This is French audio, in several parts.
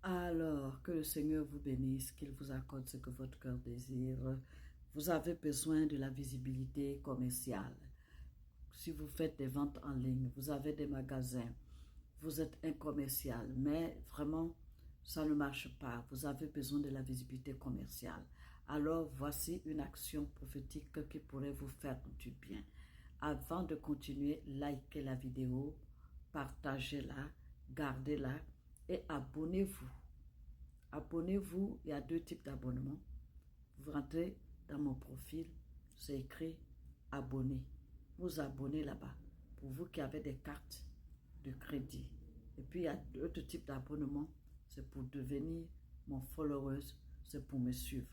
Alors, que le Seigneur vous bénisse, qu'il vous accorde ce que votre cœur désire. Vous avez besoin de la visibilité commerciale. Si vous faites des ventes en ligne, vous avez des magasins, vous êtes un commercial, mais vraiment, ça ne marche pas. Vous avez besoin de la visibilité commerciale. Alors, voici une action prophétique qui pourrait vous faire du bien. Avant de continuer, likez la vidéo, partagez-la, gardez-la et abonnez-vous. Abonnez-vous, il y a deux types d'abonnements. Vous rentrez dans mon profil, c'est écrit abonner. Vous abonnez là-bas. Pour vous qui avez des cartes de crédit. Et puis il y a d'autres types d'abonnements. C'est pour devenir mon follower, c'est pour me suivre.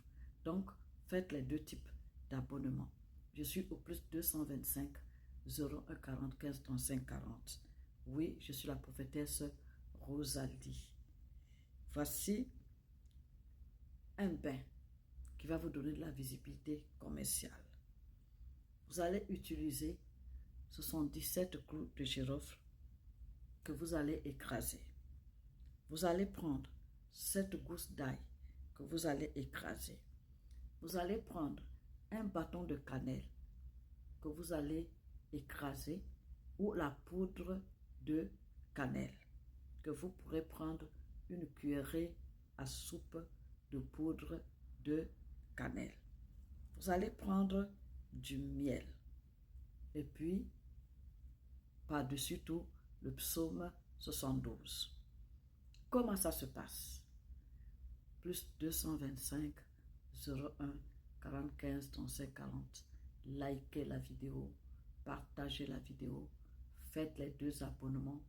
Donc, faites les deux types d'abonnements. Je suis au plus 225 01 40 15 35 40. Oui, je suis la prophétesse Rosalie. Voici un bain qui va vous donner de la visibilité commerciale. Vous allez utiliser, ce sont 17 clous de girofle que vous allez écraser. Vous allez prendre 7 gousses d'ail que vous allez écraser. Vous allez prendre un bâton de cannelle que vous allez écraser ou la poudre de cannelle que vous pourrez prendre une cuillerée à soupe de poudre de cannelle. Vous allez prendre du miel et puis par-dessus tout le psaume 72. Comment ça se passe? Plus 225 01 45 35 40. Likez la vidéo, partagez la vidéo, faites les deux abonnements.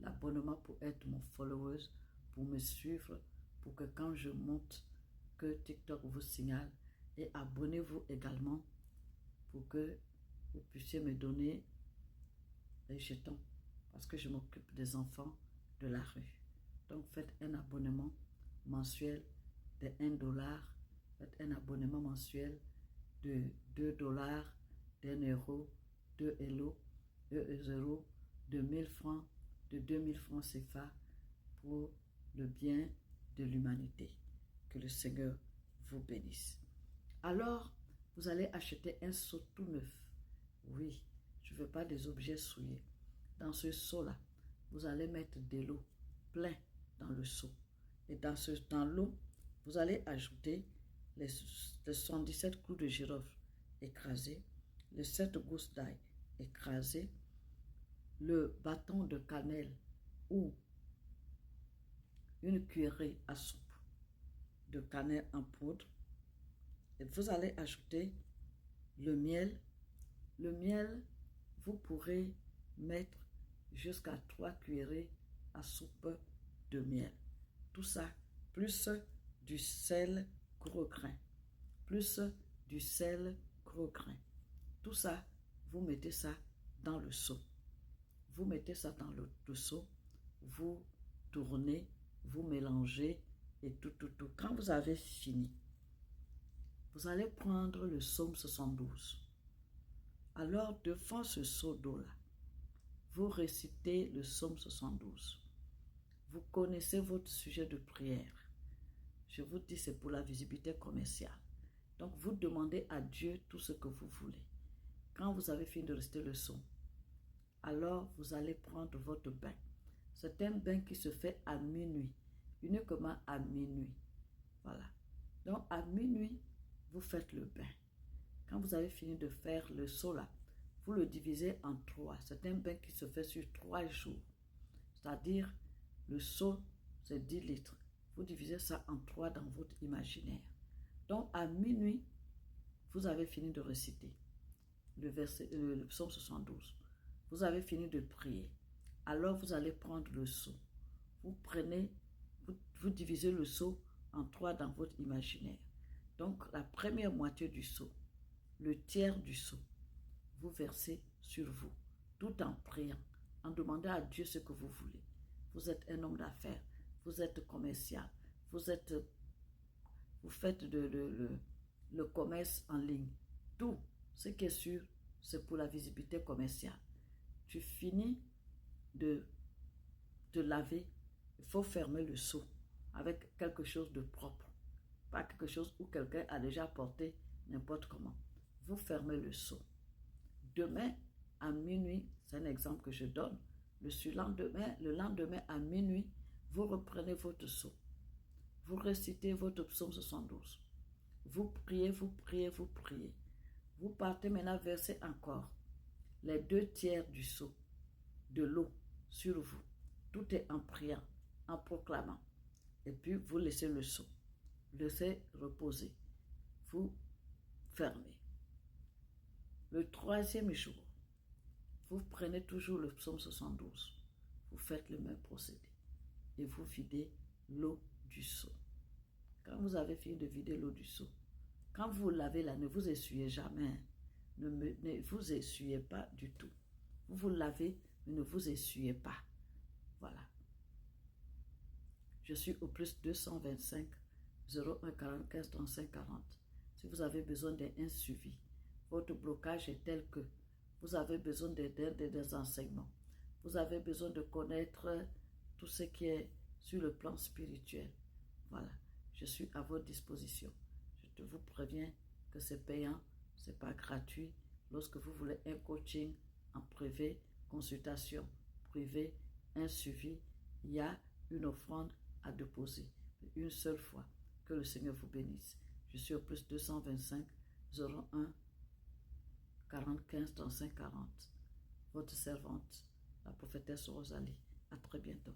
L'abonnement pour être mon follower, pour me suivre, pour que quand je monte, que TikTok vous signale. Et abonnez-vous également pour que vous puissiez me donner des jetons. Parce que je m'occupe des enfants de la rue. Donc faites un abonnement mensuel de 1 dollar. Faites un abonnement mensuel de 2 dollars, d'1 euro, 2 euros, 2 euros, de 1000 francs, de 2000 francs CFA pour le bien de l'humanité. Que le Seigneur vous bénisse. Alors, vous allez acheter un seau tout neuf. Oui, je ne veux pas des objets souillés. Dans ce seau-là, vous allez mettre de l'eau plein dans le seau. Et dans l'eau, vous allez ajouter les 77 clous de girofle écrasés, les 7 gousses d'ail écrasées, le bâton de cannelle ou une cuillerée à soupe de cannelle en poudre. Et vous allez ajouter le miel. Le miel, vous pourrez mettre jusqu'à 3 cuillerées à soupe de miel. Tout ça, plus du sel gros grain. Plus du sel gros grain. Tout ça, vous mettez ça dans le seau. Vous mettez ça dans le seau, vous tournez, vous mélangez et tout. Quand vous avez fini, vous allez prendre le psaume 72. Alors, devant ce seau d'eau-là, vous récitez le psaume 72. Vous connaissez votre sujet de prière. Je vous dis, c'est pour la visibilité commerciale. Donc, vous demandez à Dieu tout ce que vous voulez. Quand vous avez fini de réciter le psaume, alors vous allez prendre votre bain. C'est un bain qui se fait à minuit, uniquement à minuit. Voilà. Donc, à minuit, vous faites le bain. Quand vous avez fini de faire le seau là, vous le divisez en 3. C'est un bain qui se fait sur 3 jours. C'est-à-dire, le seau, c'est 10 litres. Vous divisez ça en 3 dans votre imaginaire. Donc, à minuit, vous avez fini de réciter le psaume 72. Vous avez fini de prier. Alors, vous allez prendre le seau. Vous prenez, vous divisez le seau en 3 dans votre imaginaire. Donc, la première moitié du seau, le tiers du seau, vous versez sur vous, tout en priant, en demandant à Dieu ce que vous voulez. Vous êtes un homme d'affaires, vous êtes commercial, vous faites le commerce en ligne. Tout ce qui est sûr, c'est pour la visibilité commerciale. Tu finis de te laver, il faut fermer le seau avec quelque chose de propre. Pas quelque chose où quelqu'un a déjà porté n'importe comment. Vous fermez le seau. Demain, à minuit, c'est un exemple que je donne, le lendemain à minuit, vous reprenez votre seau. Vous récitez votre psaume 72. Vous priez, vous priez, vous priez. Vous partez maintenant verser encore les 2/3 du seau de l'eau sur vous. Tout est en priant, en proclamant. Et puis, vous laissez le seau. Laissez reposer. Vous fermez. Le 3e jour, vous prenez toujours le psaume 72. Vous faites le même procédé. Et vous videz l'eau du seau. Quand vous avez fini de vider l'eau du seau, quand vous lavez là, ne vous essuyez jamais. Ne vous essuyez pas du tout. Vous vous lavez, mais ne vous essuyez pas. Voilà. Je suis au plus 225 01 45 35 40. Si vous avez besoin d'un suivi, votre blocage est tel que vous avez besoin des enseignements. Vous avez besoin de connaître tout ce qui est sur le plan spirituel. Voilà. Je suis à votre disposition. Je vous préviens que c'est payant, ce n'est pas gratuit. Lorsque vous voulez un coaching en privé, consultation privée, un suivi, il y a une offrande à déposer. Une seule fois. Que le Seigneur vous bénisse. Je suis au plus 225 01 45 35 40. Votre servante, la prophétesse Rosalie. À très bientôt.